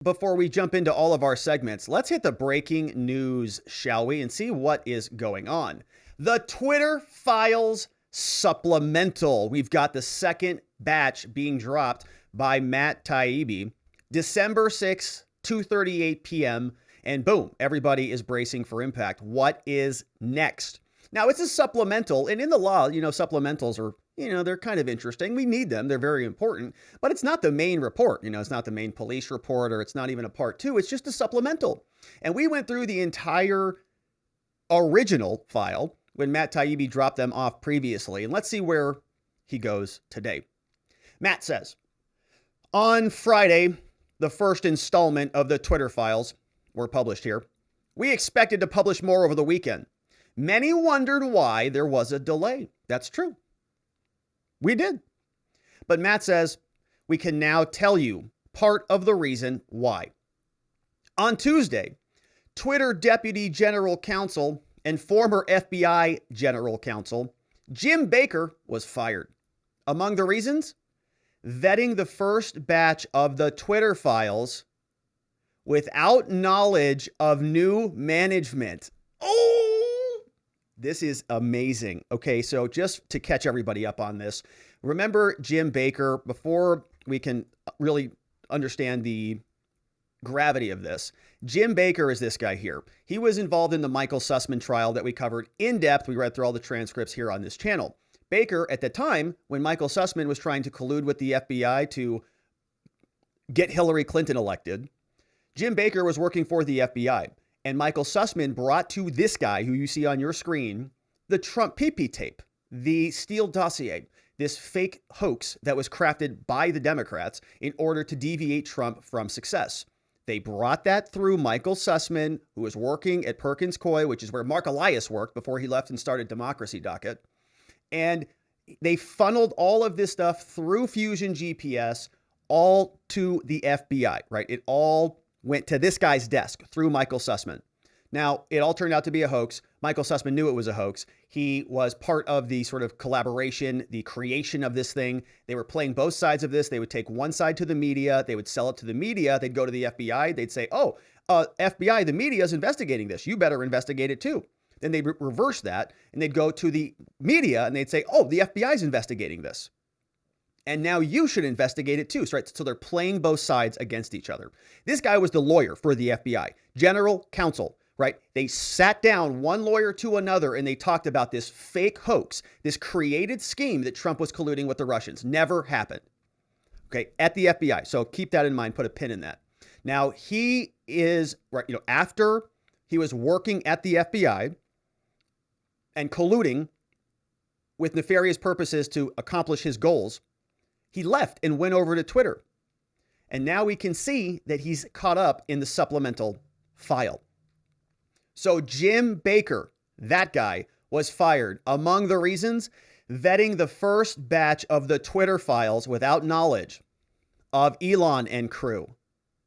Before we jump into all of our segments, let's hit the breaking news, shall we, and see what is going on. The Twitter Files supplemental. We've got the second batch being dropped by Matt Taibbi, December 6th, 2:38 p.m., and boom, everybody is bracing for impact. What is next? Now, it's a supplemental, and in the law, supplementals are, they're kind of interesting. We need them. They're very important, but it's not the main report. It's not the main police report, or it's not even a part 2. It's just a supplemental. And we went through the entire original file when Matt Taibbi dropped them off previously. And let's see where he goes today. Matt says, on Friday, the first installment of the Twitter files were published here. We expected to publish more over the weekend. Many wondered why there was a delay. That's true. We did. But Matt says, we can now tell you part of the reason why. On Tuesday, Twitter Deputy General Counsel and former FBI General Counsel Jim Baker was fired. Among the reasons, vetting the first batch of the Twitter files without knowledge of new management. Oh! This is amazing. Okay, so just to catch everybody up on this, remember Jim Baker, before we can really understand the gravity of this. Jim Baker is this guy here. He was involved in the Michael Sussman trial that we covered in depth. We read through all the transcripts here on this channel. Baker, at the time, when Michael Sussman was trying to collude with the FBI to get Hillary Clinton elected, Jim Baker was working for the FBI. And Michael Sussman brought to this guy, who you see on your screen, the Trump PP tape, the Steele dossier, this fake hoax that was crafted by the Democrats in order to deviate Trump from success. They brought that through Michael Sussman, who was working at Perkins Coie, which is where Mark Elias worked before he left and started Democracy Docket. And they funneled all of this stuff through Fusion GPS, all to the FBI, right? It all went to this guy's desk through Michael Sussman. Now, it all turned out to be a hoax. Michael Sussman knew it was a hoax. He was part of the sort of collaboration, the creation of this thing. They were playing both sides of this. They would take one side to the media. They would sell it to the media. They'd go to the FBI. They'd say, FBI, the media is investigating this. You better investigate it too. Then they'd reverse that, and they'd go to the media, and they'd say, the FBI is investigating this. And now you should investigate it too. So they're playing both sides against each other. This guy was the lawyer for the FBI, general counsel, right? They sat down one lawyer to another and they talked about this fake hoax, this created scheme that Trump was colluding with the Russians. Never happened. Okay, at the FBI. So keep that in mind, put a pin in that. Now he is, right, after he was working at the FBI and colluding with nefarious purposes to accomplish his goals, he left and went over to Twitter. And now we can see that he's caught up in the supplemental file. So Jim Baker, that guy, was fired. Among the reasons, vetting the first batch of the Twitter files without knowledge of Elon and crew.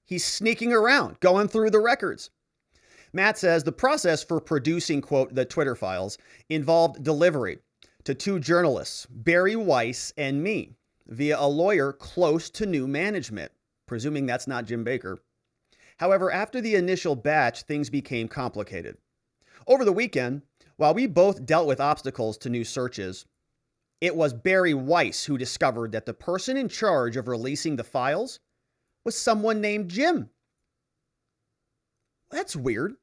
He's sneaking around, going through the records. Matt says the process for producing, quote, the Twitter files involved delivery to 2 journalists, Barry Weiss and me, via a lawyer close to new management, presuming that's not Jim Baker. However, after the initial batch, things became complicated. Over the weekend, while we both dealt with obstacles to new searches, it was Barry Weiss who discovered that the person in charge of releasing the files was someone named Jim. That's weird,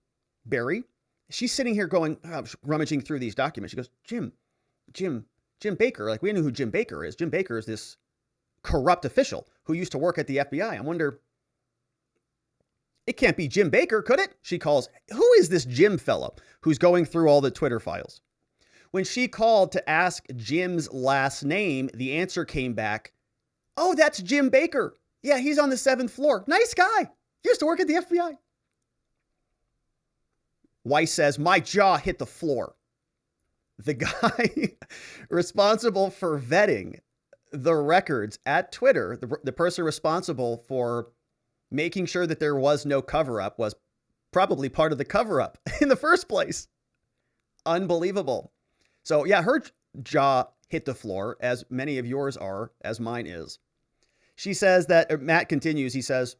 Barry. She's sitting here going, rummaging through these documents. She goes, Jim Baker, like we knew who Jim Baker is. Jim Baker is this corrupt official who used to work at the FBI. I wonder, it can't be Jim Baker, could it? She calls, who is this Jim fellow who's going through all the Twitter files? When she called to ask Jim's last name, the answer came back, oh, that's Jim Baker. Yeah, he's on the 7th floor. Nice guy. He used to work at the FBI. Weiss says, my jaw hit the floor. The guy responsible for vetting the records at Twitter, the person responsible for making sure that there was no cover-up, was probably part of the cover-up in the first place. Unbelievable. So yeah, her jaw hit the floor, as many of yours are, as mine is. She says that, Matt continues, he says,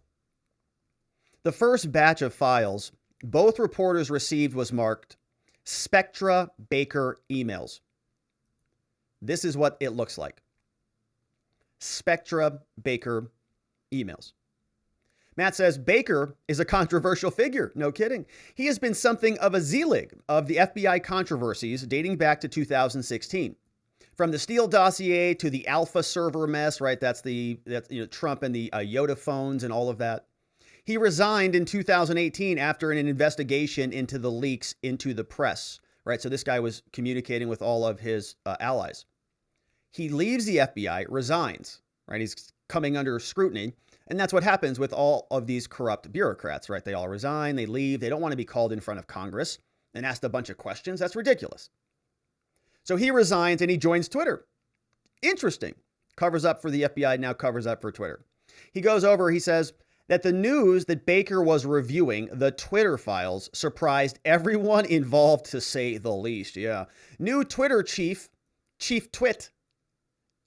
The first batch of files both reporters received was marked Spectra Baker emails. This is what it looks like. Spectra Baker emails. Matt says Baker is a controversial figure. No kidding. He has been something of a Zelig of the FBI controversies dating back to 2016. From the Steele dossier to the Alpha server mess, right? That's Trump and the Yoda phones and all of that. He resigned in 2018 after an investigation into the leaks into the press, right? So this guy was communicating with all of his allies. He leaves the FBI, resigns, right? He's coming under scrutiny. And that's what happens with all of these corrupt bureaucrats, right? They all resign, they leave. They don't want to be called in front of Congress and asked a bunch of questions. That's ridiculous. So he resigns and he joins Twitter. Interesting. Covers up for the FBI, now covers up for Twitter. He goes over, he says that the news that Baker was reviewing the Twitter files surprised everyone involved, to say the least. Yeah. New Twitter chief Twit,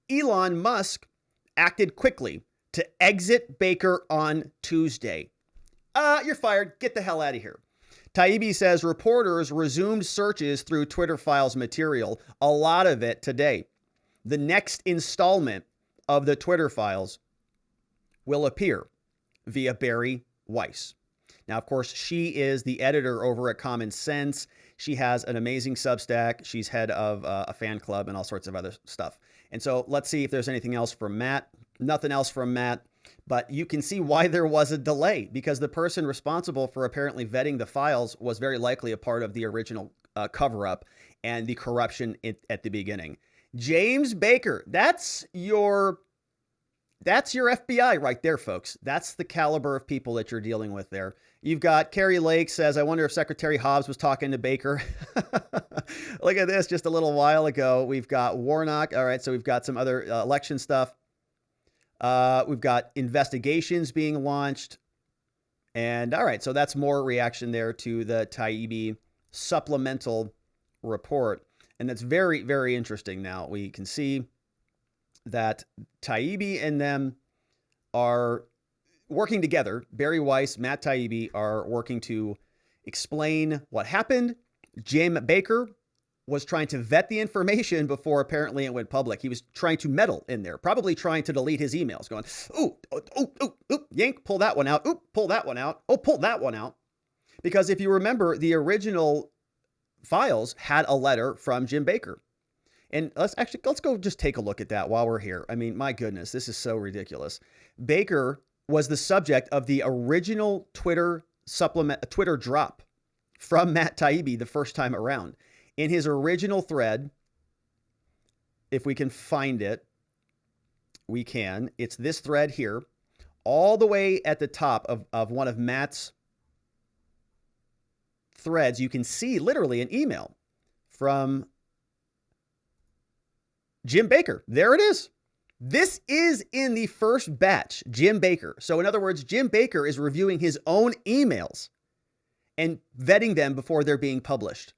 Elon Musk, acted quickly to exit Baker on Tuesday. You're fired. Get the hell out of here. Taibbi says reporters resumed searches through Twitter files material, a lot of it today. The next installment of the Twitter files will appear via Bari Weiss. Now, of course, she is the editor over at Common Sense. She has an amazing Substack. She's head of a fan club and all sorts of other stuff. And so let's see if there's anything else from Matt. Nothing else from Matt. But you can see why there was a delay, because the person responsible for apparently vetting the files was very likely a part of the original cover-up and the corruption at the beginning. James Baker, that's your FBI right there, folks. That's the caliber of people that you're dealing with there. You've got Carrie Lake says, I wonder if Secretary Hobbs was talking to Baker. Look at this, just a little while ago. We've got Warnock. All right, so we've got some other election stuff. We've got investigations being launched. And all right, so that's more reaction there to the Taibbi supplemental report. And that's very, very interesting. Now we can see that Taibbi and them are working together. Bari Weiss, Matt Taibbi are working to explain what happened. Jim Baker was trying to vet the information before apparently it went public. He was trying to meddle in there, probably trying to delete his emails, going, yank, pull that one out. Pull that one out. Oh, pull that one out. Because if you remember, the original files had a letter from Jim Baker. And let's go just take a look at that while we're here. I mean, my goodness, this is so ridiculous. Baker was the subject of the original Twitter drop from Matt Taibbi the first time around. In his original thread, if we can find it, we can. It's this thread here, all the way at the top of one of Matt's threads. You can see literally an email from Jim Baker. There it is. This is in the first batch, Jim Baker. So in other words, Jim Baker is reviewing his own emails and vetting them before they're being published.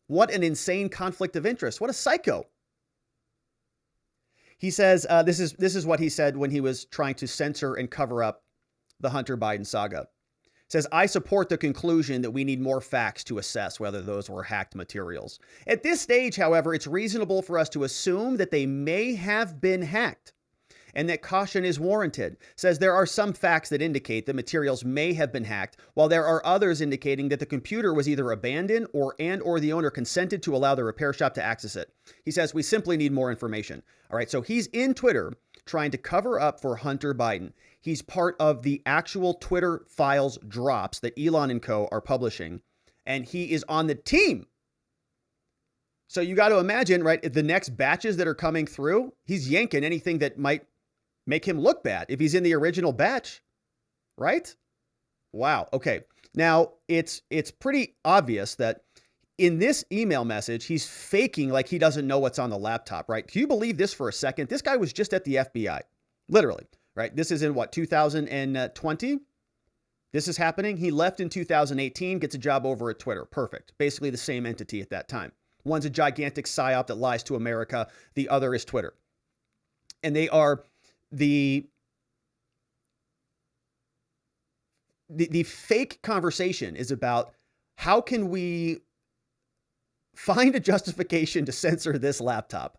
What an insane conflict of interest. What a psycho. He says, this is what he said when he was trying to censor and cover up the Hunter Biden saga. Says, I support the conclusion that we need more facts to assess whether those were hacked materials. At this stage, however, it's reasonable for us to assume that they may have been hacked and that caution is warranted. Says there are some facts that indicate the materials may have been hacked, while there are others indicating that the computer was either abandoned or the owner consented to allow the repair shop to access it. He says we simply need more information. All right, so he's in Twitter trying to cover up for Hunter Biden. He's part of the actual Twitter files drops that Elon and co are publishing, and he is on the team. So you got to imagine, right, the next batches that are coming through, he's yanking anything that might make him look bad if he's in the original batch, right? Wow. Okay. Now, it's pretty obvious that in this email message, he's faking like he doesn't know what's on the laptop, right? Can you believe this for a second? This guy was just at the FBI, literally, right? This is in what, 2020? This is happening. He left in 2018, gets a job over at Twitter. Perfect. Basically the same entity at that time. One's a gigantic psyop that lies to America. The other is Twitter. And they are the fake conversation is about how can we find a justification to censor this laptop.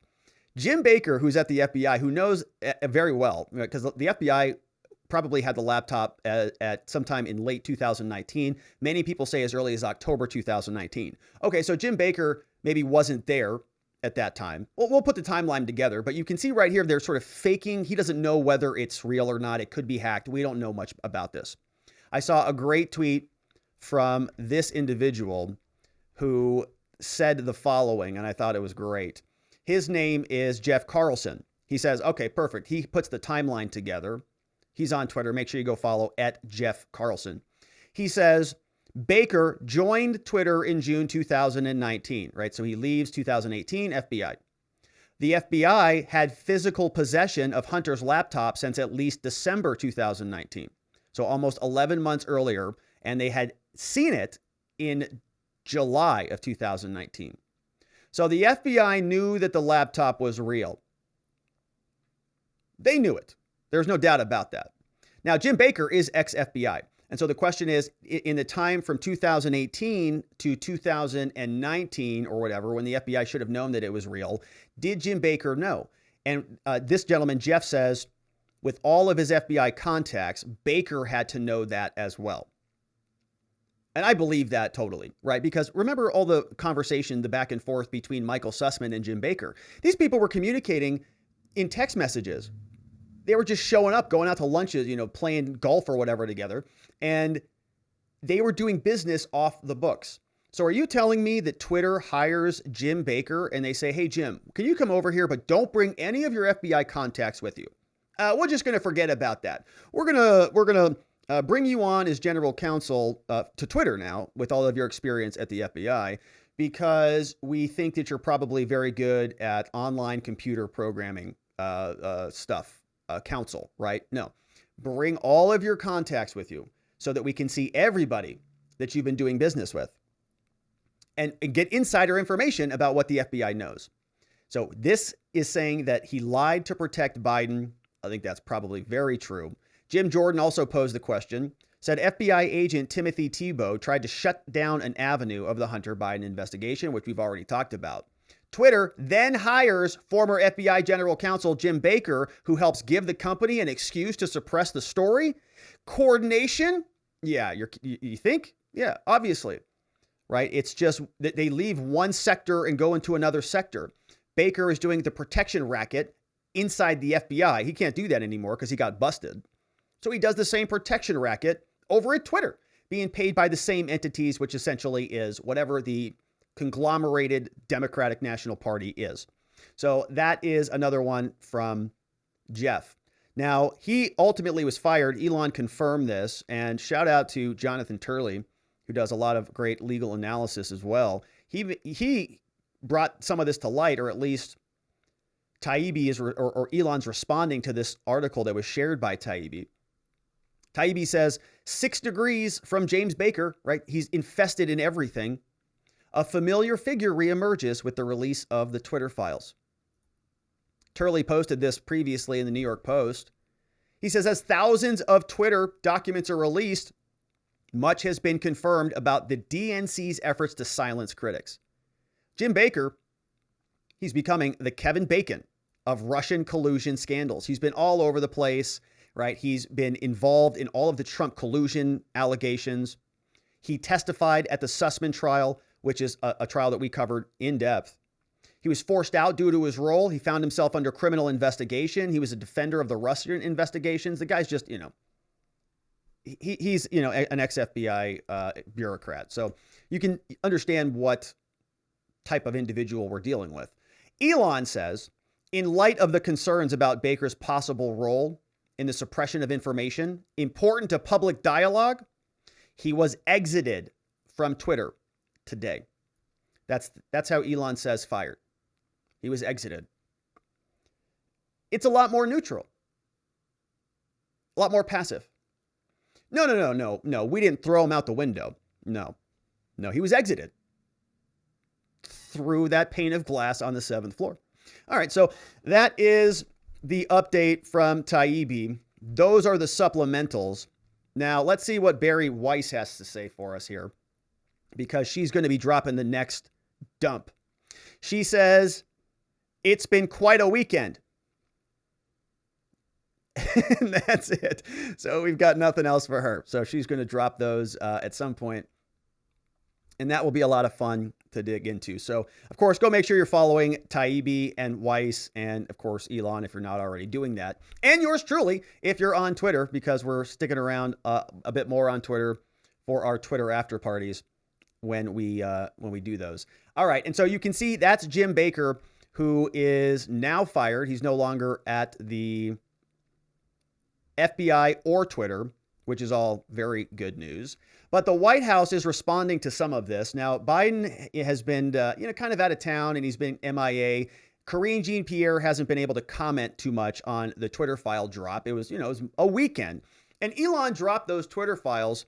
Jim Baker, who's at the FBI, who knows very well, because the FBI probably had the laptop at sometime in late 2019. Many people say as early as October 2019. Okay, so Jim Baker maybe wasn't there at that time. Well, we'll put the timeline together, but you can see right here, they're sort of faking. He doesn't know whether it's real or not. It could be hacked. We don't know much about this. I saw a great tweet from this individual who said the following, and I thought it was great. His name is Jeff Carlson. He says, okay, perfect. He puts the timeline together. He's on Twitter. Make sure you go follow at Jeff Carlson. He says, Baker joined Twitter in June 2019, right? So he leaves 2018, FBI. The FBI had physical possession of Hunter's laptop since at least December 2019. So almost 11 months earlier, and they had seen it in July of 2019. So the FBI knew that the laptop was real. They knew it. There's no doubt about that. Now, Jim Baker is ex-FBI. And so the question is, in the time from 2018 to 2019 or whatever, when the FBI should have known that it was real, did Jim Baker know? And this gentleman, Jeff, says, with all of his FBI contacts, Baker had to know that as well. And I believe that totally, right? Because remember all the conversation, the back and forth between Michael Sussman and Jim Baker. These people were communicating in text messages. They were just showing up, going out to lunches, playing golf or whatever together. And they were doing business off the books. So are you telling me that Twitter hires Jim Baker and they say, hey, Jim, can you come over here, but don't bring any of your FBI contacts with you? We're just going to forget about that. We're going to bring you on as general counsel to Twitter now with all of your experience at the FBI because we think that you're probably very good at online computer programming stuff. Counsel, right? No, bring all of your contacts with you so that we can see everybody that you've been doing business with and get insider information about what the FBI knows. So this is saying that he lied to protect Biden. I think that's probably very true. Jim Jordan also posed the question, said FBI agent Timothy Tebow tried to shut down an avenue of the Hunter Biden investigation, which we've already talked about. Twitter then hires former FBI General Counsel Jim Baker, who helps give the company an excuse to suppress the story. Coordination? Yeah, you think? Yeah, obviously, right? It's just that they leave one sector and go into another sector. Baker is doing the protection racket inside the FBI. He can't do that anymore because he got busted. So he does the same protection racket over at Twitter, being paid by the same entities, which essentially is whatever the conglomerated Democratic National Party is. So that is another one from Jeff. Now, he ultimately was fired. Elon confirmed this, and shout out to Jonathan Turley, who does a lot of great legal analysis as well. He brought some of this to light, or at least Taibbi is, or Elon's responding to this article that was shared by Taibbi. Taibbi says, 6 degrees from James Baker, right? He's infested in everything. A familiar figure reemerges with the release of the Twitter files. Turley posted this previously in the New York Post. He says, as thousands of Twitter documents are released, much has been confirmed about the DNC's efforts to silence critics. Jim Baker, he's becoming the Kevin Bacon of Russian collusion scandals. He's been all over the place, right? He's been involved in all of the Trump collusion allegations. He testified at the Sussman trial, which is a trial that we covered in depth. He was forced out due to his role. He found himself under criminal investigation. He was a defender of the Russian investigations. The guy's just, he's an ex-FBI bureaucrat. So you can understand what type of individual we're dealing with. Elon says, in light of the concerns about Baker's possible role in the suppression of information important to public dialogue, he was exited from Twitter today. That's how Elon says fired. He was exited. It's a lot more neutral. A lot more passive. No. We didn't throw him out the window. No, he was exited through that pane of glass on the 7th floor. All right, so that is the update from Taibbi. Those are the supplementals. Now, let's see what Bari Weiss has to say for us here, because she's going to be dropping the next dump. She says, it's been quite a weekend. And that's it. So we've got nothing else for her. So she's going to drop those at some point. And that will be a lot of fun to dig into. So, of course, go make sure you're following Taibbi and Weiss and, of course, Elon if you're not already doing that. And yours truly if you're on Twitter, because we're sticking around a bit more on Twitter for our Twitter after parties when we do those. All right. And so you can see that's Jim Baker, who is now fired. He's no longer at the FBI or Twitter, which is all very good news. But the White House is responding to some of this. Now, Biden has been, kind of out of town, and he's been MIA. Karine Jean-Pierre hasn't been able to comment too much on the Twitter file drop. It was, it was a weekend. And Elon dropped those Twitter files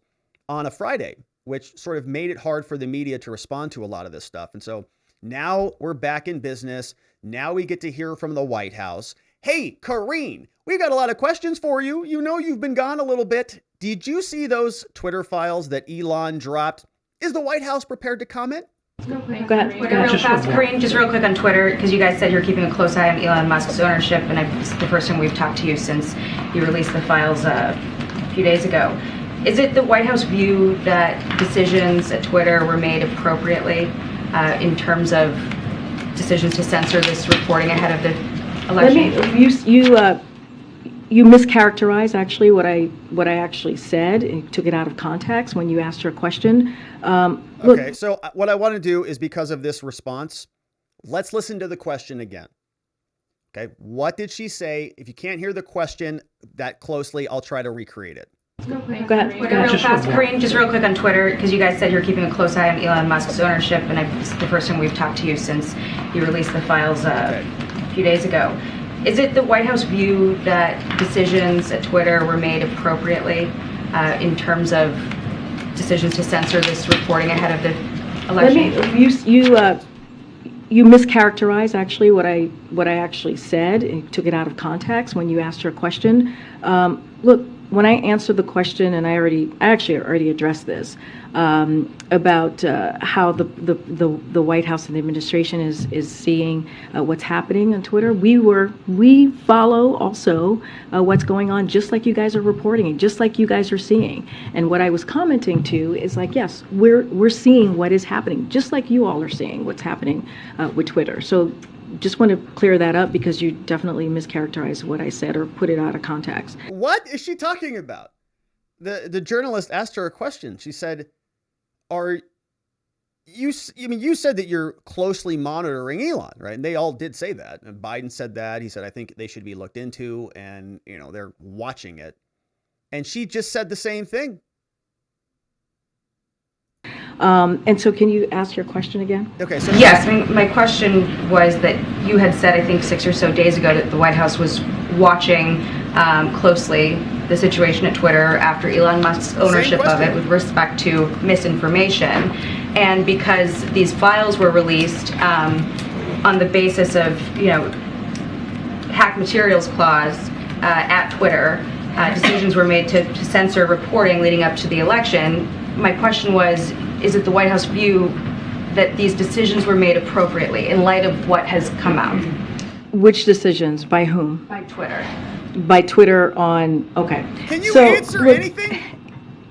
on a Friday, which sort of made it hard for the media to respond to a lot of this stuff. And so now we're back in business. Now we get to hear from the White House. Hey, Karine, we've got a lot of questions for you. You know you've been gone a little bit. Did you see those Twitter files that Elon dropped? Is the White House prepared to comment? Go ahead. Real fast. Karine, just real quick on Twitter, because you guys said you're keeping a close eye on Elon Musk's ownership, and it's the first time we've talked to you since you released the files a few days ago. Is it the White House view that decisions at Twitter were made appropriately in terms of decisions to censor this reporting ahead of the election? You mischaracterized actually what I actually said. You took it out of context when you asked her a question. Okay, so what I want to do is, because of this response, let's listen to the question again. Okay, what did she say? If you can't hear the question that closely, I'll try to recreate it. Go ahead. Real fast. Karine, just real quick on Twitter, because you guys said you're keeping a close eye on Elon Musk's ownership, and it's the first time we've talked to you since you released the files a few days ago. Is it the White House view that decisions at Twitter were made appropriately in terms of decisions to censor this reporting ahead of the election? You mischaracterized actually what I actually said. You took it out of context when you asked her a question. Look, when I answered the question, and I actually already addressed this about how the White House and the administration is seeing what's happening on Twitter. We follow also what's going on, just like you guys are reporting and just like you guys are seeing. And what I was commenting to is like, yes, we're seeing what is happening, just like you all are seeing what's happening with Twitter. So just want to clear that up, because you definitely mischaracterized what I said or put it out of context. What is she talking about? The journalist asked her a question. She said, you said that you're closely monitoring Elon, right? And they all did say that. And Biden said that. He said, I think they should be looked into, and, they're watching it. And she just said the same thing. And so can you ask your question again? Okay. So yes, my question was that you had said, I think 6 or so days ago, that the White House was watching closely the situation at Twitter after Elon Musk's ownership of it with respect to misinformation. And because these files were released on the basis of, hack materials clause at Twitter, decisions were made to censor reporting leading up to the election. My question was, is it the White House view that these decisions were made appropriately in light of what has come out? Which decisions? By whom? By Twitter. By Twitter on, okay. Can you answer anything?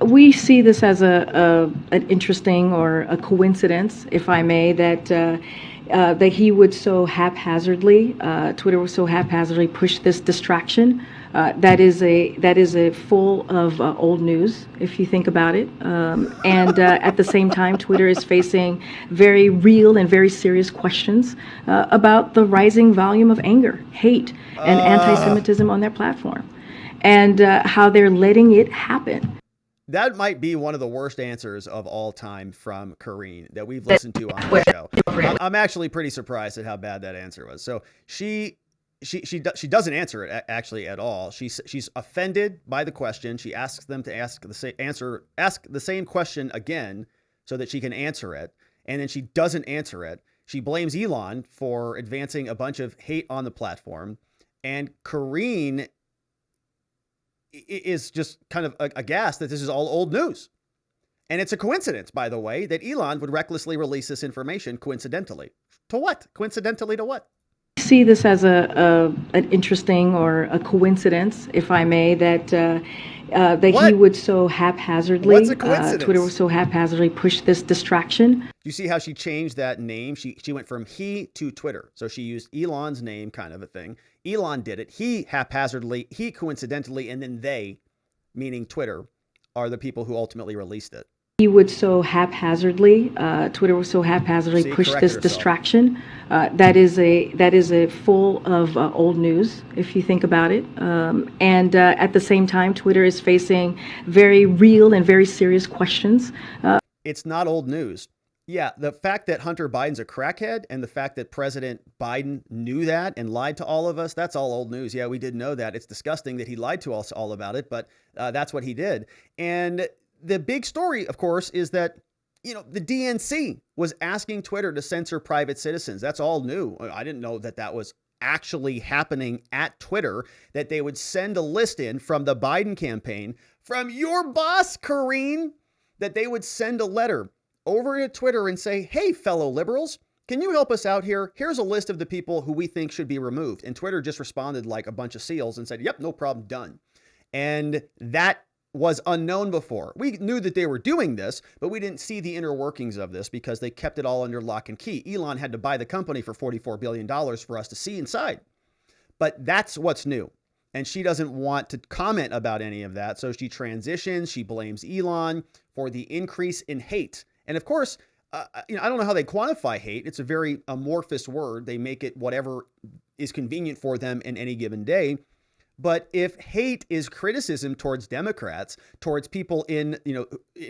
We see this as an interesting or a coincidence, if I may, that he would so haphazardly, Twitter would so haphazardly push this distraction. That is a full of old news, if you think about it. And at the same time, Twitter is facing very real and very serious questions about the rising volume of anger, hate, and anti-Semitism on their platform, and how they're letting it happen. That might be one of the worst answers of all time from Karine that we've listened to on the show. I'm actually pretty surprised at how bad that answer was. So she doesn't answer it actually at all. She's offended by the question. She asks them to ask the same question again so that she can answer it. And then she doesn't answer it. She blames Elon for advancing a bunch of hate on the platform. And Karine is just kind of aghast that this is all old news. And it's a coincidence, by the way, that Elon would recklessly release this information coincidentally. To what? Coincidentally to what? I see this as an interesting or a coincidence, if I may, that he would so haphazardly, What's a coincidence? Twitter would so haphazardly push this distraction. You see how she changed that name? She went from he to Twitter. So she used Elon's name, kind of a thing. Elon did it. He haphazardly, he coincidentally, and then they, meaning Twitter, are the people who ultimately released it. He would so haphazardly, Twitter would so haphazardly push this distraction. That is a full of old news, if you think about it. And at the same time, Twitter is facing very real and very serious questions. It's not old news. Yeah, the fact that Hunter Biden's a crackhead and the fact that President Biden knew that and lied to all of us, that's all old news. Yeah, we did know that. It's disgusting that he lied to us all about it, but that's what he did. And the big story, of course, is that, the DNC was asking Twitter to censor private citizens. That's all new. I didn't know that that was actually happening at Twitter, that they would send a list in from the Biden campaign, from your boss, Karine, that they would send a letter over to Twitter and say, hey, fellow liberals, can you help us out here? Here's a list of the people who we think should be removed. And Twitter just responded like a bunch of seals and said, yep, no problem, done. And that was unknown before. We knew that they were doing this, but we didn't see the inner workings of this because they kept it all under lock and key. Elon had to buy the company for $44 billion for us to see inside. But that's what's new. And she doesn't want to comment about any of that. So she transitions. She blames Elon for the increase in hate. And of course, I don't know how they quantify hate. It's a very amorphous word. They make it whatever is convenient for them in any given day. But if hate is criticism towards Democrats, towards people in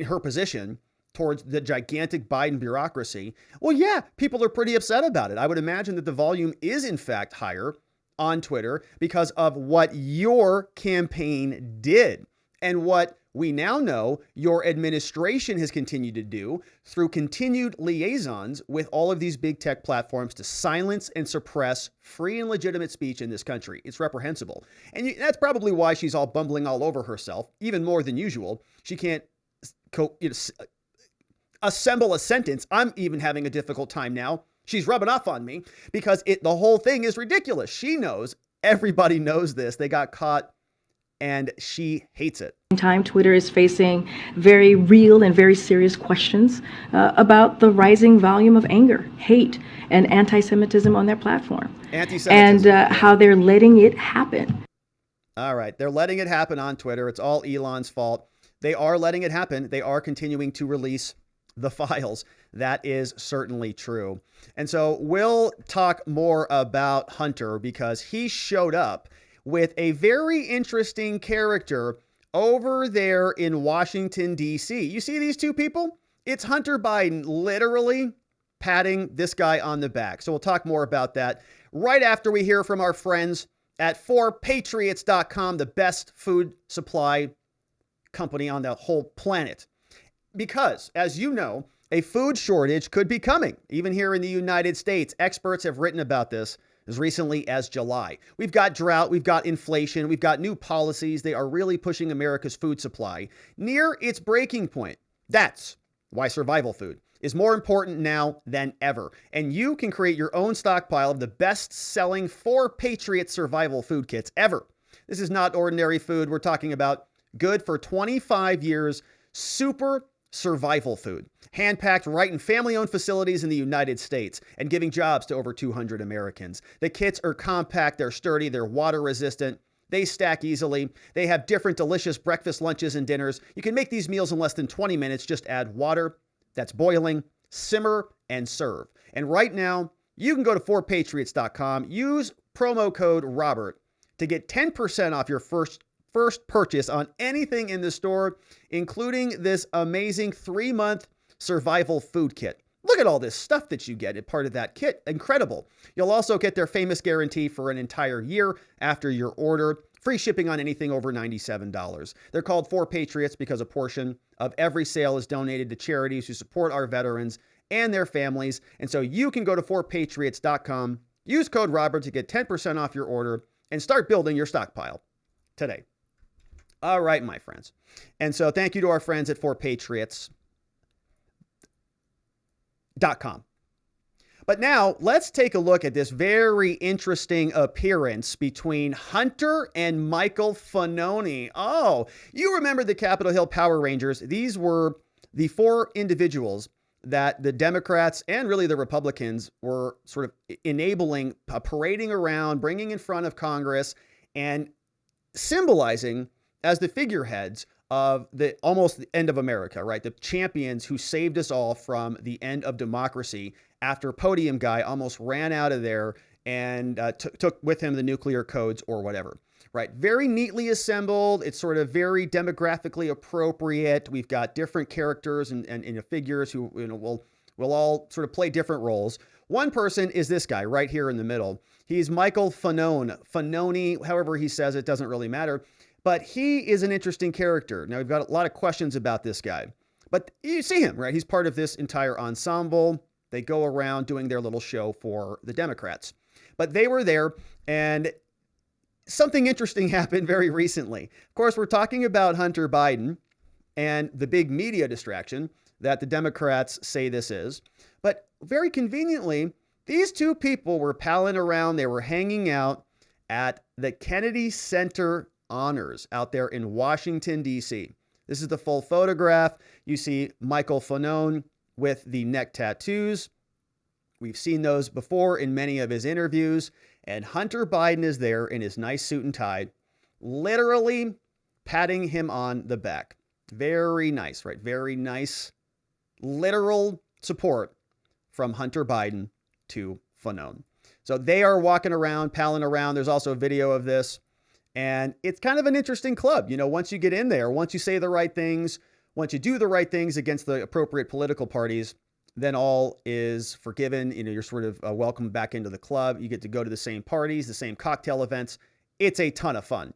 her position, towards the gigantic Biden bureaucracy, well, yeah, people are pretty upset about it. I would imagine that the volume is in fact higher on Twitter because of what your campaign did and what we now know your administration has continued to do through continued liaisons with all of these big tech platforms to silence and suppress free and legitimate speech in this country. It's reprehensible. And that's probably why she's all bumbling all over herself, even more than usual. She can't assemble a sentence. I'm even having a difficult time now. She's rubbing off on me because the whole thing is ridiculous. She knows, everybody knows this. They got caught and she hates it. Time Twitter is facing very real and very serious questions about the rising volume of anger, hate, and anti-Semitism on their platform. Anti-Semitism. And how they're letting it happen. All right. They're letting it happen on Twitter. It's all Elon's fault. They are letting it happen. They are continuing to release the files. That is certainly true. And so we'll talk more about Hunter because he showed up with a very interesting character over there in Washington, D.C. You see these two people? It's Hunter Biden literally patting this guy on the back. So we'll talk more about that right after we hear from our friends at forpatriots.com, the best food supply company on the whole planet. Because, as you know, a food shortage could be coming, even here in the United States. Experts have written about this as recently as July. We've got drought, we've got inflation, we've got new policies. They are really pushing America's food supply near its breaking point. That's why survival food is more important now than ever. And you can create your own stockpile of the best-selling 4 Patriot survival food kits ever. This is not ordinary food. We're talking about good for 25 years, super survival food, hand-packed right in family-owned facilities in the United States and giving jobs to over 200 Americans. The kits are compact, they're sturdy, they're water-resistant, they stack easily, they have different delicious breakfast, lunches, and dinners. You can make these meals in less than 20 minutes. Just add water that's boiling, simmer, and serve. And right now, you can go to forpatriots.com, use promo code Robert to get 10% off your first purchase on anything in the store, including this amazing 3-month survival food kit. Look at all this stuff that you get as part of that kit. Incredible. You'll also get their famous guarantee for an entire year after your order. Free shipping on anything over $97. They're called 4 Patriots because a portion of every sale is donated to charities who support our veterans and their families. And so you can go to forpatriots.com, use code Robert to get 10% off your order and start building your stockpile today. All right, my friends. And so thank you to our friends at forpatriots.com. But now let's take a look at this very interesting appearance between Hunter and Michael Fanone. Oh, you remember the Capitol Hill Power Rangers. These were the four individuals that the Democrats and really the Republicans were sort of enabling, parading around, bringing in front of Congress and symbolizing as the figureheads of the almost the end of America, right? The champions who saved us all from the end of democracy after Podium Guy almost ran out of there and took with him the nuclear codes or whatever, right? Very neatly assembled. It's sort of very demographically appropriate. We've got different characters and figures who will all sort of play different roles. One person is this guy right here in the middle. He's Michael Fanone, however he says it, doesn't really matter. But he is an interesting character. Now, we've got a lot of questions about this guy. But you see him, right? He's part of this entire ensemble. They go around doing their little show for the Democrats. But they were there, and something interesting happened very recently. Of course, we're talking about Hunter Biden and the big media distraction that the Democrats say this is. But very conveniently, these two people were palling around. They were hanging out at the Kennedy Center Honors out there in Washington, D.C. This is the full photograph. You see Michael Fanone with the neck tattoos. We've seen those before in many of his interviews. And Hunter Biden is there in his nice suit and tie, literally patting him on the back. Very nice, right? Very nice, literal support from Hunter Biden to Fanone. So they are walking around, palling around. There's also a video of this. And it's kind of an interesting club. You know, once you get in there, once you say the right things, once you do the right things against the appropriate political parties, then all is forgiven. You know, you're sort of welcomed back into the club. You get to go to the same parties, the same cocktail events. It's a ton of fun.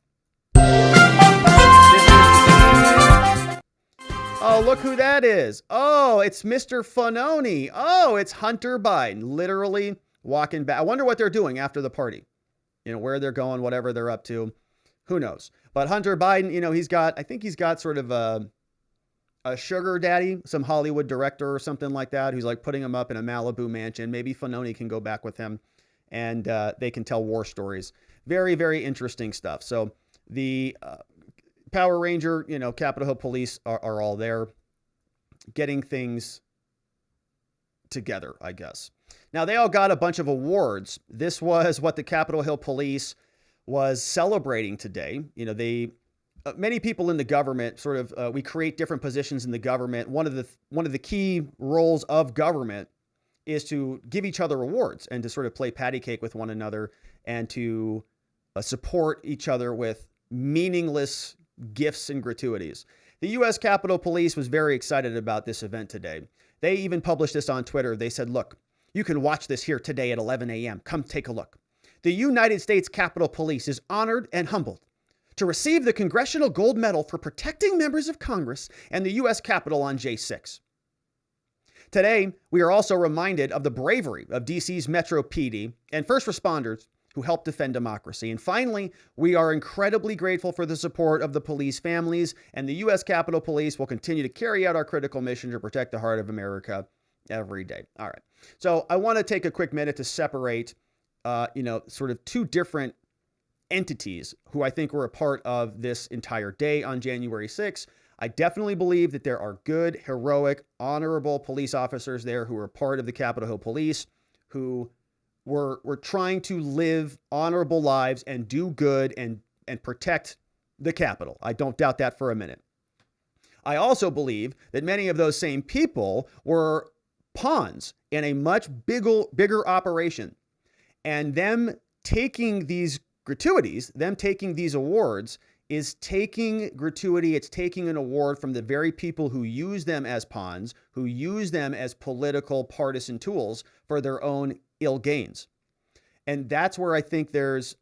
Oh, look who that is. Oh, it's Mr. Fanone. Oh, it's Hunter Biden, literally walking back. I wonder what they're doing after the party. You know, where they're going, whatever they're up to. Who knows? But Hunter Biden, you know, I think he's got sort of a sugar daddy, some Hollywood director or something like that, who's like putting him up in a Malibu mansion. Maybe Fanone can go back with him and they can tell war stories. Very, very interesting stuff. So the Power Ranger, you know, Capitol Hill Police are all there getting things together, I guess. Now, they all got a bunch of awards. This was what the Capitol Hill Police was celebrating today. You know, many people in the government sort of, we create different positions in the government. One of the key roles of government is to give each other awards and to sort of play patty cake with one another and to support each other with meaningless gifts and gratuities. The U.S. Capitol Police was very excited about this event today. They even published this on Twitter. They said, look, you can watch this here today at 11 a.m. Come take a look. The United States Capitol Police is honored and humbled to receive the Congressional Gold Medal for protecting members of Congress and the U.S. Capitol on J6. Today, we are also reminded of the bravery of D.C.'s Metro PD and first responders who helped defend democracy. And finally, we are incredibly grateful for the support of the police families, and the U.S. Capitol Police will continue to carry out our critical mission to protect the heart of America every day. All right. So I want to take a quick minute to separate, sort of two different entities who I think were a part of this entire day on January 6th. I definitely believe that there are good, heroic, honorable police officers there who are part of the Capitol Hill Police who were trying to live honorable lives and do good and protect the Capitol. I don't doubt that for a minute. I also believe that many of those same people were pawns in a much bigger operation. And them taking these gratuities, them taking these awards, is taking gratuity. It's taking an award from the very people who use them as pawns, who use them as political partisan tools for their own ill gains. And that's where I think there's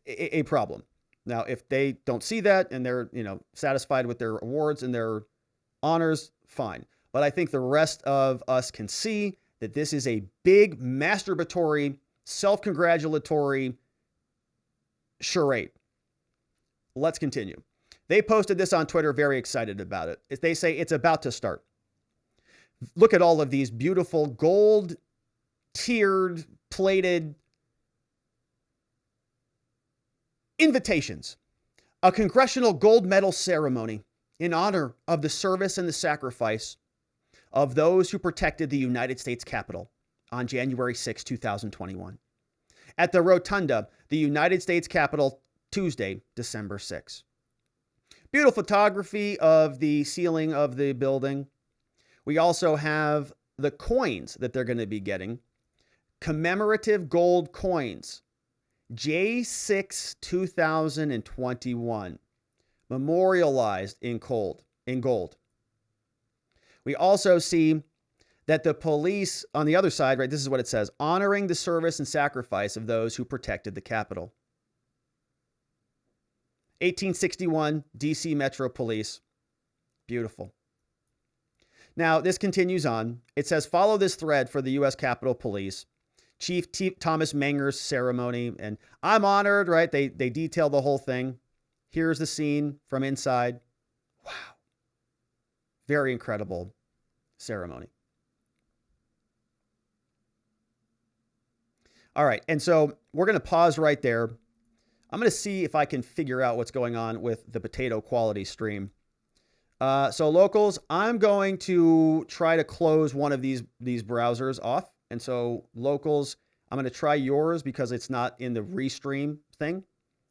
a problem. Now, if they don't see that and they're, satisfied with their awards and their honors, fine. But I think the rest of us can see that this is a big masturbatory, self-congratulatory charade. let's continue. They posted this on Twitter, very excited about it. They say it's about to start. Look at all of these beautiful gold tiered, plated invitations. A congressional gold medal ceremony in honor of the service and the sacrifice of those who protected the United States Capitol on January 6, 2021. At the Rotunda, the United States Capitol, Tuesday, December 6. Beautiful photography of the ceiling of the building. We also have the coins that they're going to be getting. Commemorative gold coins. J6 2021. Memorialized in gold. We also see that the police on the other side, right, this is what it says, honoring the service and sacrifice of those who protected the Capitol. 1861 DC Metro Police. Beautiful. Now, this continues on. It says, follow this thread for the U.S. Capitol Police. Chief Thomas Manger's ceremony. And I'm honored, right? They detail the whole thing. Here's the scene from inside. Wow. Very incredible ceremony. All right. And so we're going to pause right there. I'm going to see if I can figure out what's going on with the potato quality stream. So locals, I'm going to try to close one of these browsers off. And so locals, I'm going to try yours because it's not in the restream thing.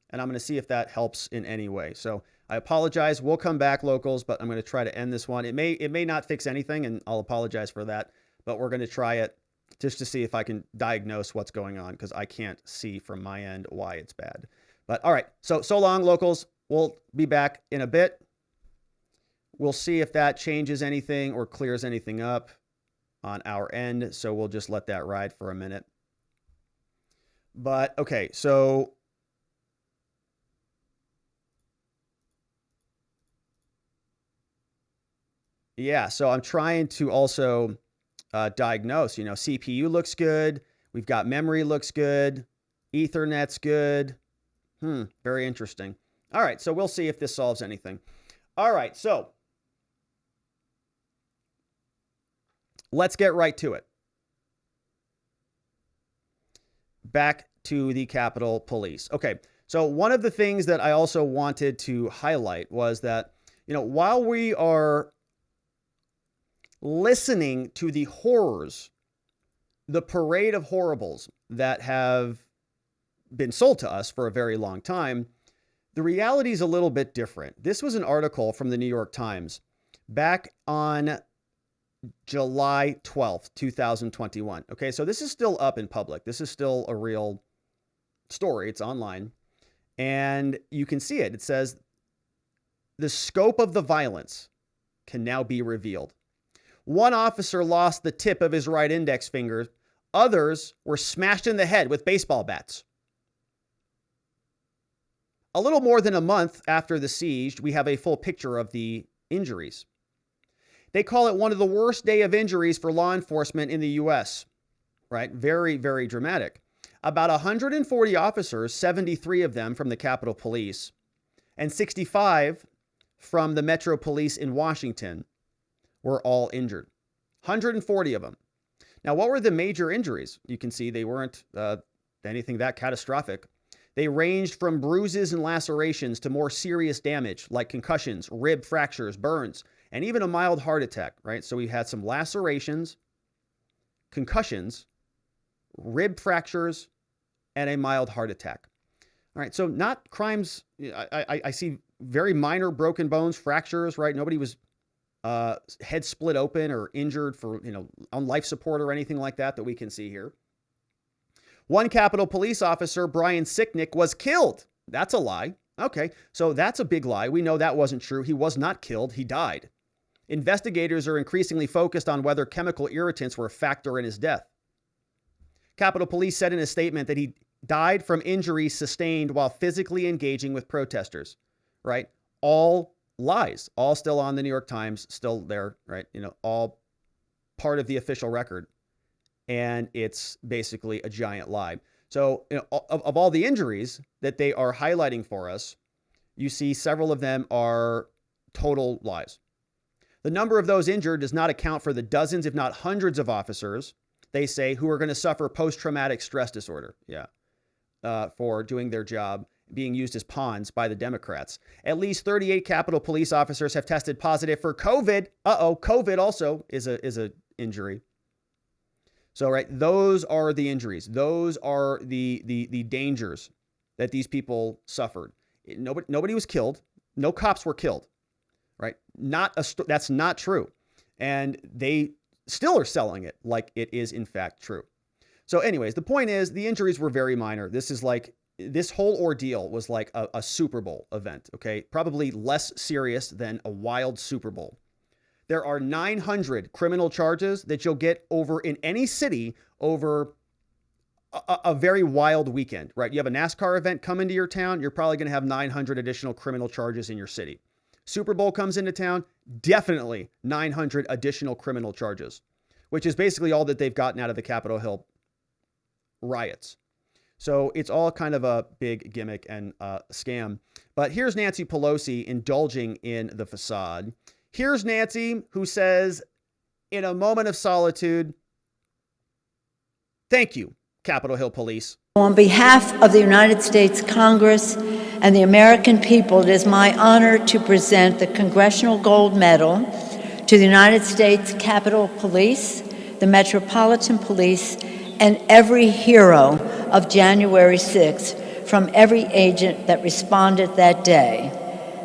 And I'm going to see if that helps in any way. So I apologize. We'll come back, locals, but I'm going to try to end this one. It may not fix anything, and I'll apologize for that. But we're going to try it just to see if I can diagnose what's going on, because I can't see from my end why it's bad. But all right. So long, locals. We'll be back in a bit. We'll see if that changes anything or clears anything up on our end. So we'll just let that ride for a minute. But okay, so yeah, so I'm trying to also diagnose, CPU looks good. We've got memory looks good. Ethernet's good. Very interesting. All right, so we'll see if this solves anything. All right, so let's get right to it. Back to the Capitol Police. Okay, so one of the things that I also wanted to highlight was that, while we are listening to the horrors, the parade of horribles that have been sold to us for a very long time, the reality is a little bit different. This was an article from the New York Times back on July 12th, 2021. Okay, so this is still up in public. This is still a real story. It's online. And you can see it. It says, the scope of the violence can now be revealed. One officer lost the tip of his right index finger. Others were smashed in the head with baseball bats. A little more than a month after the siege, we have a full picture of the injuries. They call it one of the worst day of injuries for law enforcement in the U.S., right? Very, very dramatic. About 140 officers, 73 of them from the Capitol Police, and 65 from the Metro Police in Washington were all injured. 140 of them. Now, what were the major injuries? You can see they weren't anything that catastrophic. They ranged from bruises and lacerations to more serious damage like concussions, rib fractures, burns, and even a mild heart attack, right? So we had some lacerations, concussions, rib fractures, and a mild heart attack. All right, so not crimes. I see very minor broken bones, fractures, right? Nobody was head split open or injured for, on life support or anything like that we can see here. One Capitol Police officer, Brian Sicknick, was killed. That's a lie. Okay, so that's a big lie. We know that wasn't true. He was not killed. He died. Investigators are increasingly focused on whether chemical irritants were a factor in his death. Capitol Police said in a statement that he died from injuries sustained while physically engaging with protesters, right? All lies, all still on the New York Times, still there, right? All part of the official record. And it's basically a giant lie. So, of all the injuries that they are highlighting for us, you see several of them are total lies. The number of those injured does not account for the dozens, if not hundreds of officers, they say, who are going to suffer post-traumatic stress disorder. Yeah. For doing their job, being used as pawns by the Democrats. At least 38 Capitol Police officers have tested positive for COVID. COVID also is a injury. So, right, those are the injuries. Those are the dangers that these people suffered. Nobody was killed. No cops were killed, right? That's not true. And they still are selling it like it is in fact true. So anyways, the point is the injuries were very minor. This whole ordeal was like a Super Bowl event, okay? Probably less serious than a wild Super Bowl. There are 900 criminal charges that you'll get over in any city over a very wild weekend, right? You have a NASCAR event come into your town, you're probably going to have 900 additional criminal charges in your city. Super Bowl comes into town, definitely 900 additional criminal charges, which is basically all that they've gotten out of the Capitol Hill riots. So it's all kind of a big gimmick and scam. But here's Nancy Pelosi indulging in the facade. Here's Nancy, who says, in a moment of solitude, thank you, Capitol Hill Police. On behalf of the United States Congress and the American people, it is my honor to present the Congressional Gold Medal to the United States Capitol Police, the Metropolitan Police, and every hero of January 6th from every agent that responded that day.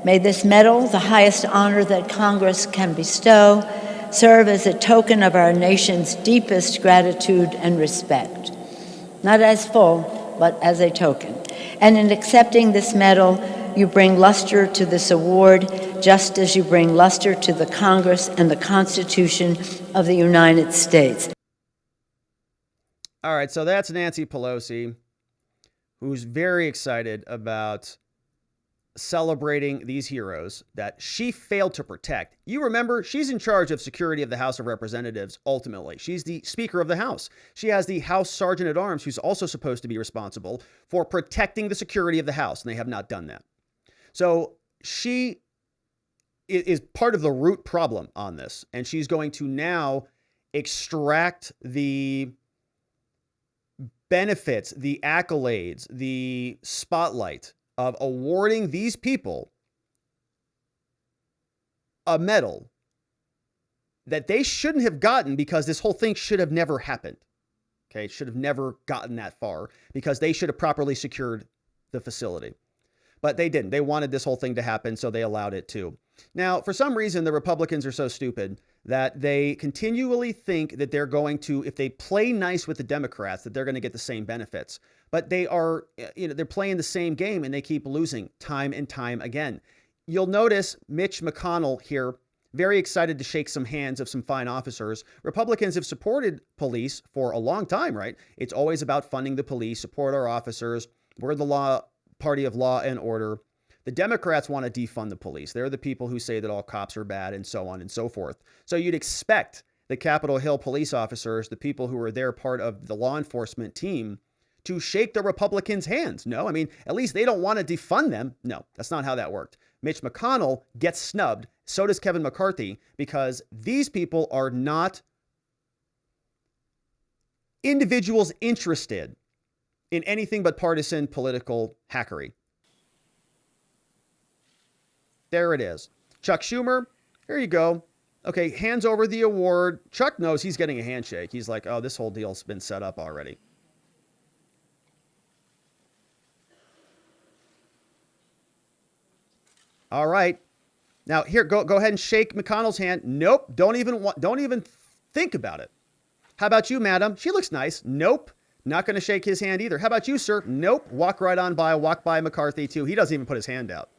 May this medal, the highest honor that Congress can bestow, serve as a token of our nation's deepest gratitude and respect. Not as full, but as a token. And in accepting this medal, you bring luster to this award, just as you bring luster to the Congress and the Constitution of the United States. All right, so that's Nancy Pelosi, who's very excited about celebrating these heroes that she failed to protect. You remember, she's in charge of security of the House of Representatives, ultimately. She's the Speaker of the House. She has the House Sergeant at Arms, who's also supposed to be responsible for protecting the security of the House, and they have not done that. So she is part of the root problem on this, and she's going to now extract the benefits, the accolades, the spotlight of awarding these people a medal that they shouldn't have gotten, because this whole thing should have never happened. Okay, it should have never gotten that far, because they should have properly secured the facility. But they didn't. They wanted this whole thing to happen, so they allowed it to. Now, for some reason, the Republicans are so stupid that they continually think that they're going to, if they play nice with the Democrats, that they're going to get the same benefits. But they are, they're playing the same game, and they keep losing time and time again. You'll notice Mitch McConnell here, very excited to shake some hands of some fine officers. Republicans have supported police for a long time, right? It's always about funding the police, support our officers. We're the party of law and order. The Democrats want to defund the police. They're the people who say that all cops are bad and so on and so forth. So you'd expect the Capitol Hill police officers, the people who are there part of the law enforcement team, to shake the Republicans' hands. No, I mean, at least they don't want to defund them. No, that's not how that worked. Mitch McConnell gets snubbed. So does Kevin McCarthy, because these people are not individuals interested in anything but partisan political hackery. There it is. Chuck Schumer, here you go. Okay, hands over the award. Chuck knows he's getting a handshake. He's like, oh, this whole deal's been set up already. All right. Now here, go ahead and shake McConnell's hand. Nope. Don't even think about it. How about you, madam? She looks nice. Nope. Not going to shake his hand either. How about you, sir? Nope. Walk right on by. Walk by McCarthy too. He doesn't even put his hand out.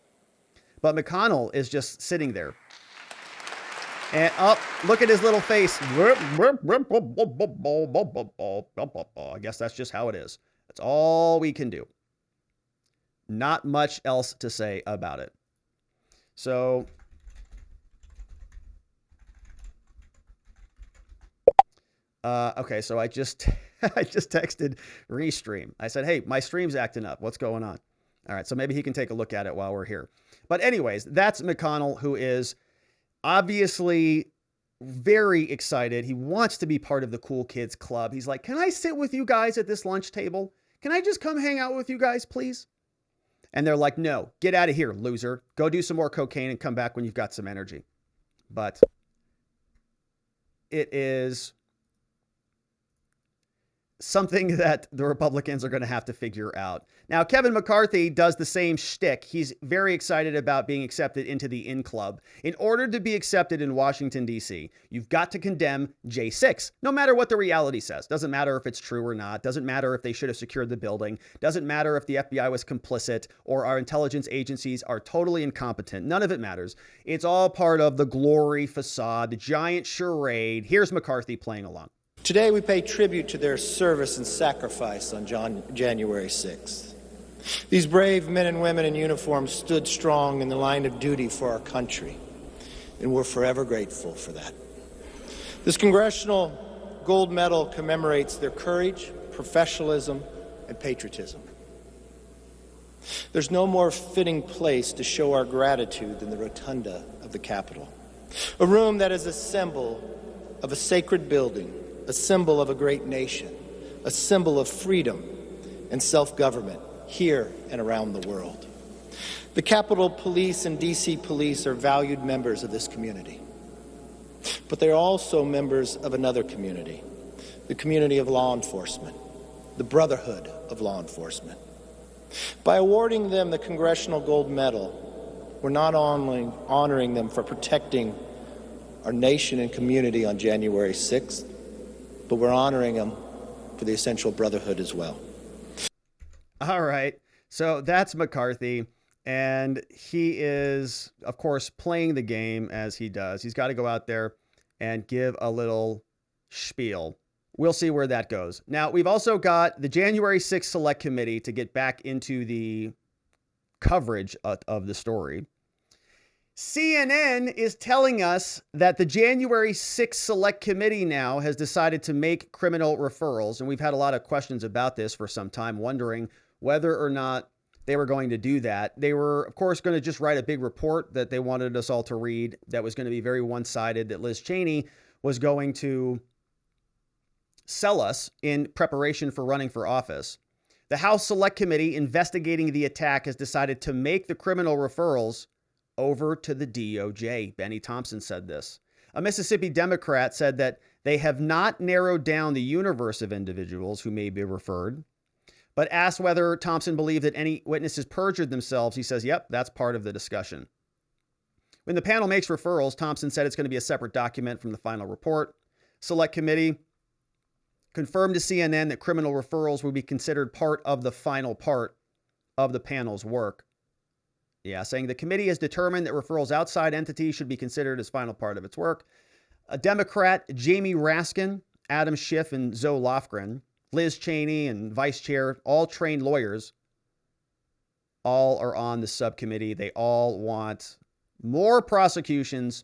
But McConnell is just sitting there. And look at his little face. I guess that's just how it is. That's all we can do. Not much else to say about it. So, okay, so I just texted Restream. I said, hey, my stream's acting up. What's going on? All right, so maybe he can take a look at it while we're here. But anyways, that's McConnell, who is obviously very excited. He wants to be part of the cool kids club. He's like, can I sit with you guys at this lunch table? Can I just come hang out with you guys, please? And they're like, no, get out of here, loser. Go do some more cocaine and come back when you've got some energy. But it is something that the Republicans are going to have to figure out. Now, Kevin McCarthy does the same shtick. He's very excited about being accepted into the in club. In order to be accepted in Washington, D.C., you've got to condemn J6, no matter what the reality says. Doesn't matter if it's true or not. Doesn't matter if they should have secured the building. Doesn't matter if the FBI was complicit or our intelligence agencies are totally incompetent. None of it matters. It's all part of the glory facade, the giant charade. Here's McCarthy playing along. Today we pay tribute to their service and sacrifice on January 6th. These brave men and women in uniform stood strong in the line of duty for our country, and we're forever grateful for that. This Congressional Gold Medal commemorates their courage, professionalism, and patriotism. There's no more fitting place to show our gratitude than the rotunda of the Capitol, a room that is a symbol of a sacred building, a symbol of a great nation, a symbol of freedom and self-government here and around the world. The Capitol Police and D.C. Police are valued members of this community, but they're also members of another community, the community of law enforcement, the brotherhood of law enforcement. By awarding them the Congressional Gold Medal, we're not only honoring them for protecting our nation and community on January 6th, but we're honoring them for the essential brotherhood as well. All right. So that's McCarthy. And he is, of course, playing the game as he does. He's got to go out there and give a little spiel. We'll see where that goes. Now, we've also got the January 6th Select Committee to get back into the coverage of the story. CNN is telling us that the January 6th Select Committee now has decided to make criminal referrals. And we've had a lot of questions about this for some time, wondering whether or not they were going to do that. They were, of course, going to just write a big report that they wanted us all to read that was going to be very one-sided, that Liz Cheney was going to sell us in preparation for running for office. The House Select Committee investigating the attack has decided to make the criminal referrals over to the DOJ. Bennie Thompson said this. A Mississippi Democrat said that they have not narrowed down the universe of individuals who may be referred, but asked whether Thompson believed that any witnesses perjured themselves. He says, yep, that's part of the discussion. When the panel makes referrals, Thompson said it's going to be a separate document from the final report. Select Committee confirmed to CNN that criminal referrals will be considered part of the final part of the panel's work. Yeah, saying the committee has determined that referrals outside entities should be considered as final part of its work. A Democrat, Jamie Raskin, Adam Schiff, and Zoe Lofgren, Liz Cheney and Vice Chair, all trained lawyers, all are on the subcommittee. They all want more prosecutions,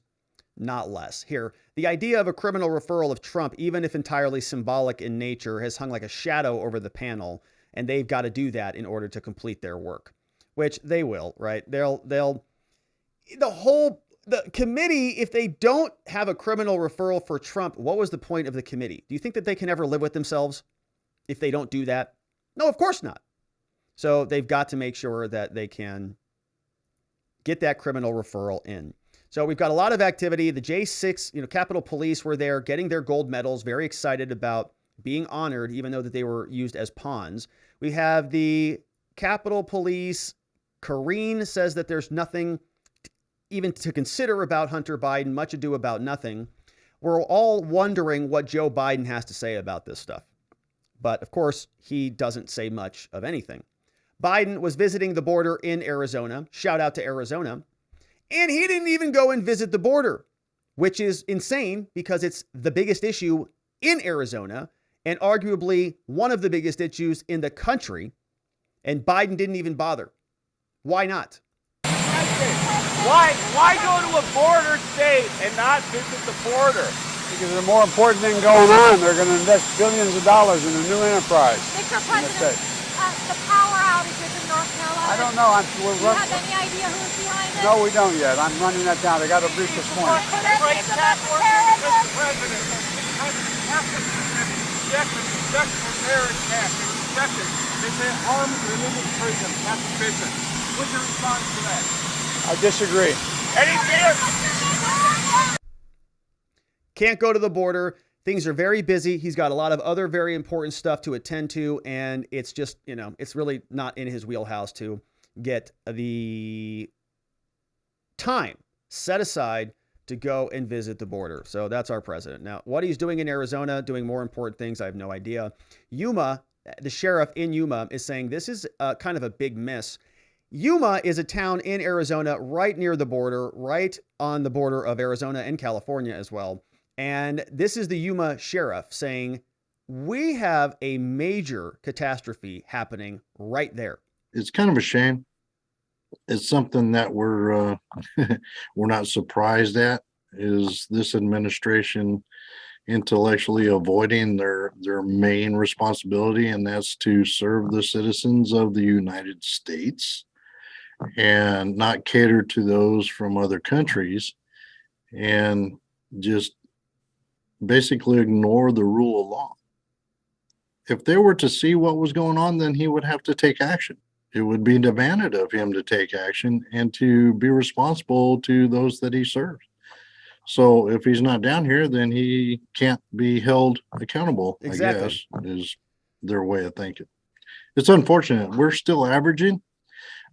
not less. Here, the idea of a criminal referral of Trump, even if entirely symbolic in nature, has hung like a shadow over the panel, and they've got to do that in order to complete their work. Which they will, right? The committee, if they don't have a criminal referral for Trump, what was the point of the committee? Do you think that they can ever live with themselves if they don't do that? No, of course not. So they've got to make sure that they can get that criminal referral in. So we've got a lot of activity. The J6, Capitol Police were there getting their gold medals, very excited about being honored, even though that they were used as pawns. We have the Capitol Police. Karine says that there's nothing even to consider about Hunter Biden, much ado about nothing. We're all wondering what Joe Biden has to say about this stuff. But of course, he doesn't say much of anything. Biden was visiting the border in Arizona. Shout out to Arizona. And he didn't even go and visit the border, which is insane because it's the biggest issue in Arizona and arguably one of the biggest issues in the country. And Biden didn't even bother. Why not? Why go to a border state and not visit the border? Because there's a more important thing going on. They're going to invest billions of dollars in a new enterprise. Mr. President, the power outages in North Carolina I don't know. Do you have any idea who's behind it? No, we don't yet. I'm running that down. I got a brief this morning. Mr. President, have to reject from marriage act. They say armed and illegal prison. That's sufficient. What's your response to that? I disagree. Can't go to the border. Things are very busy. He's got a lot of other very important stuff to attend to, and it's just, it's really not in his wheelhouse to get the time set aside to go and visit the border. So that's our president. Now, what he's doing in Arizona, doing more important things, I have no idea. Yuma, the sheriff in Yuma, is saying this is kind of a big miss. Yuma is a town in Arizona right near the border, right on the border of Arizona and California as well. And this is the Yuma sheriff saying, we have a major catastrophe happening right there. It's kind of a shame. It's something that we're not surprised at, is this administration intellectually avoiding their main responsibility, and that's to serve the citizens of the United States and not cater to those from other countries, and just basically ignore the rule of law. If they were to see what was going on, then he would have to take action. It would be demanded of him to take action and to be responsible to those that he serves. So if he's not down here, then he can't be held accountable, Exactly. I guess, is their way of thinking. It's unfortunate. We're still averaging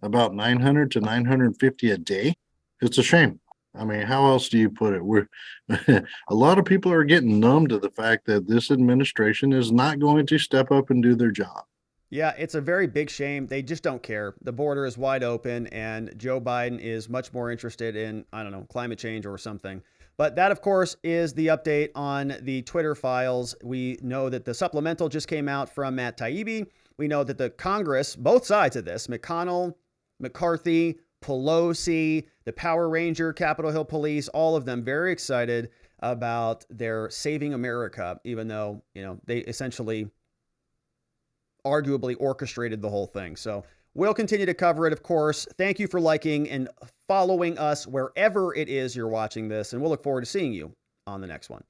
about 900 to 950 a day. It's a shame. I mean, how else do you put it? We're a lot of people are getting numb to the fact that this administration is not going to step up and do their job. Yeah, it's a very big shame. They just don't care. The border is wide open, and Joe Biden is much more interested in, I don't know, climate change or something. But that, of course, is the update on the Twitter files. We know that the supplemental just came out from Matt Taibbi. We know that the Congress, both sides of this, McConnell, McCarthy, Pelosi, the Power Ranger, Capitol Hill Police, all of them very excited about their Saving America, even though, they essentially arguably orchestrated the whole thing. So we'll continue to cover it, of course. Thank you for liking and following us wherever it is you're watching this, and we'll look forward to seeing you on the next one.